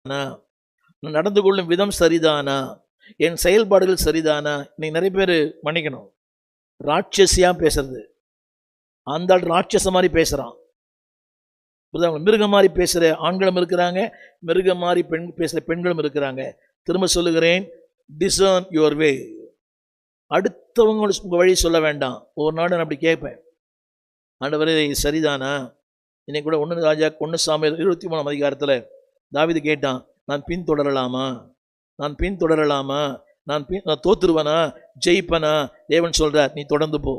நான் நடந்து கொள்ளும் விதம் சரிதானா, என் செயல்பாடுகள் சரிதானா? இன்னைக்கு நிறைய பேர் மன்னிக்கணும், ராட்சசியா பேசுறது, அந்த ஆள் ராட்சச மாதிரி பேசுறான். மிருகம் மாதிரி பேசுகிற ஆண்களும் இருக்கிறாங்க, மிருகம் மாதிரி பேசுகிற பெண்களும் இருக்கிறாங்க. திரும்ப சொல்லுகிறேன், டிசர்ன் யுவர் வே. அடுத்தவங்க உங்கள் வழி சொல்ல வேண்டாம். ஒரு நாடு நான் அப்படி கேட்பேன், ஆண்டவரே சரிதானா? இன்னைக்கு கூட 1 ராஜா 1 சாமுவேல் 23ஆம் அதிகாரத்தில் தாவீது கேட்டான், நான் பின்தொடரலாமா, நான் பின்தொடரலாமா, நான் தோத்துருவனா ஜெயிப்பனா? தேவன் சொல்றார், நீ தொடர்ந்து போ.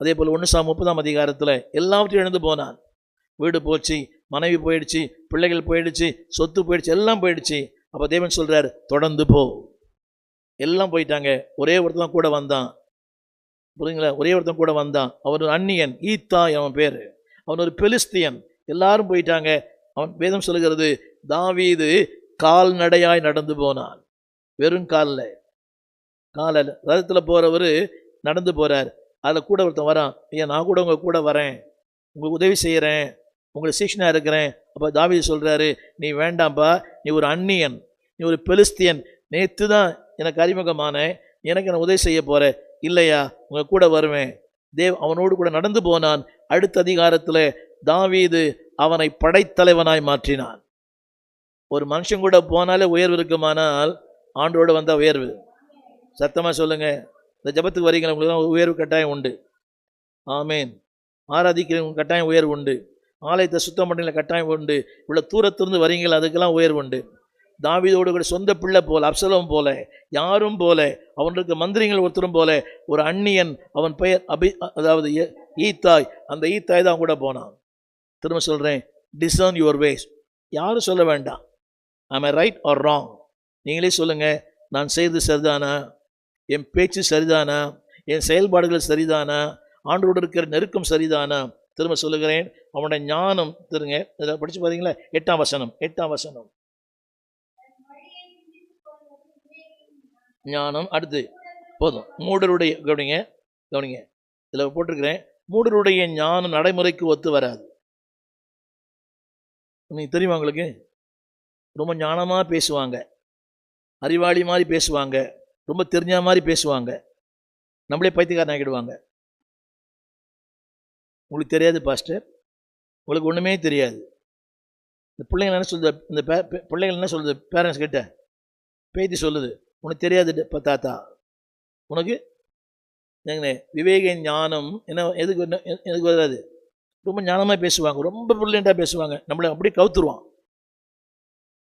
அதே போல் 1 சாமுவேல் 30ஆம் அதிகாரத்தில் எல்லாவற்றையும் இழந்து போனான். வீடு போச்சு, மனைவி போயிடுச்சு, பிள்ளைகள் போயிடுச்சு, சொத்து போயிடுச்சு, எல்லாம் போயிடுச்சு. அப்போ தேவன் சொல்றார், தொடர்ந்து போ. எல்லாம் போயிட்டாங்க, ஒரே ஒருத்தன் கூட வந்தான். புரியுங்களா? ஒரே ஒருத்தன் கூட வந்தான். அவன் ஒரு அந்நியன், ஈத்தாய் அவன் பேர். அவன் ஒரு பெலிஸ்தியன். எல்லாரும் போயிட்டாங்க. அவன், வேதம் சொல்லுகிறது, தாவீது கால்நடையாய் நடந்து போனான். வெறும் காலில் ரதத்தில் போறவர் நடந்து போறார். அதில் கூட ஒருத்தன் வரான், ஐயா நான் கூட உங்க கூட வரேன், உங்களுக்கு உதவி செய்கிறேன், உங்களுக்கு சீஷனாக இருக்கிறேன். அப்போ தாவீது சொல்கிறாரு, நீ வேண்டாம்ப்பா, நீ ஒரு அந்நியன், நீ ஒரு பெலிஸ்தியன், நேற்று தான் எனக்கு அறிமுகமான, எனக்கு நான் உதவி செய்ய போகிற, இல்லையா உங்கள் கூட வருவேன். அவனோடு கூட நடந்து போனான். அடுத்த அதிகாரத்தில் தாவீது அவனை படைத்தலைவனாய் மாற்றினான். ஒரு மனுஷன் கூட போனாலே உயர்வு இருக்குமானால் ஆண்டோடு வந்தால் உயர்வு. சத்தமாக சொல்லுங்கள். இந்த ஜபத்துக்கு வரீங்களா, உங்களுக்கு தான் உயர்வு கட்டாயம் உண்டு. ஆமேன். ஆராதிக்கிறவங்க கட்டாயம் உயர்வு உண்டு. ஆலயத்தை சுத்தம் பண்ணல கட்டாயம் உண்டு. இவ்வளோ தூரத்திலிருந்து வரீங்களா, அதுக்கெல்லாம் உயர்வு உண்டு. தாவீதோடு கூட சொந்த பிள்ளை போல, அப்சலோம் போல, யாரும் போல, அவனுக்கு மந்திரிகள் ஒருத்தரும் போல ஒரு அந்நியன், அவன் பெயர் அதாவது ஈத்தாய். அந்த ஈத்தாய் தான் கூட போனான். திரும்ப சொல்கிறேன், டிசர்ன் யுவர் வேஸ். யாரும் சொல்ல வேண்டாம், I'm I right or wrong. நீங்களே சொல்லுங்கள், நான் செய்வது சரிதானா, என் பேச்சு சரிதானா, என் செயல்பாடுகள் சரிதானா, ஆண்டோடு இருக்கிற நெருக்கம் சரிதானா? திரும்ப சொல்லுகிறேன், அவனுடைய ஞானம் திருங்க. இதில் படித்து பார்த்தீங்களா, 8ஆம் வசனம் ஞானம். அடுத்து போதும், மூடருடைய கவனிங்க, இதில் போட்டிருக்கிறேன், மூடருடைய ஞானம் நடைமுறைக்கு ஒத்து வராது. நீங்கள் தெரியுமா உங்களுக்கு? ரொம்ப ஞானமாக பேசுவாங்க, அறிவாளி மாதிரி பேசுவாங்க, ரொம்ப தெரிஞ்ச மாதிரி பேசுவாங்க, நம்மளே பைத்தியக்காரன் ஆகிடுவாங்க. உங்களுக்கு தெரியாது பாஸ்டர், உங்களுக்கு ஒன்றுமே தெரியாது. இந்த பிள்ளைங்கள் என்ன சொல்லுது, இந்த பிள்ளைகள் என்ன சொல்லுது, பேரண்ட்ஸ் கிட்ட பேத்தி சொல்லுது, உனக்கு தெரியாது தாத்தா, உனக்கு விவேக ஞானம் என்ன எதுக்கு வராது. ரொம்ப ஞானமாக பேசுவாங்க, ரொம்ப ப்ரில்லியண்ட்டாக பேசுவாங்க, நம்மளை அப்படியே கவுத்துருவான்.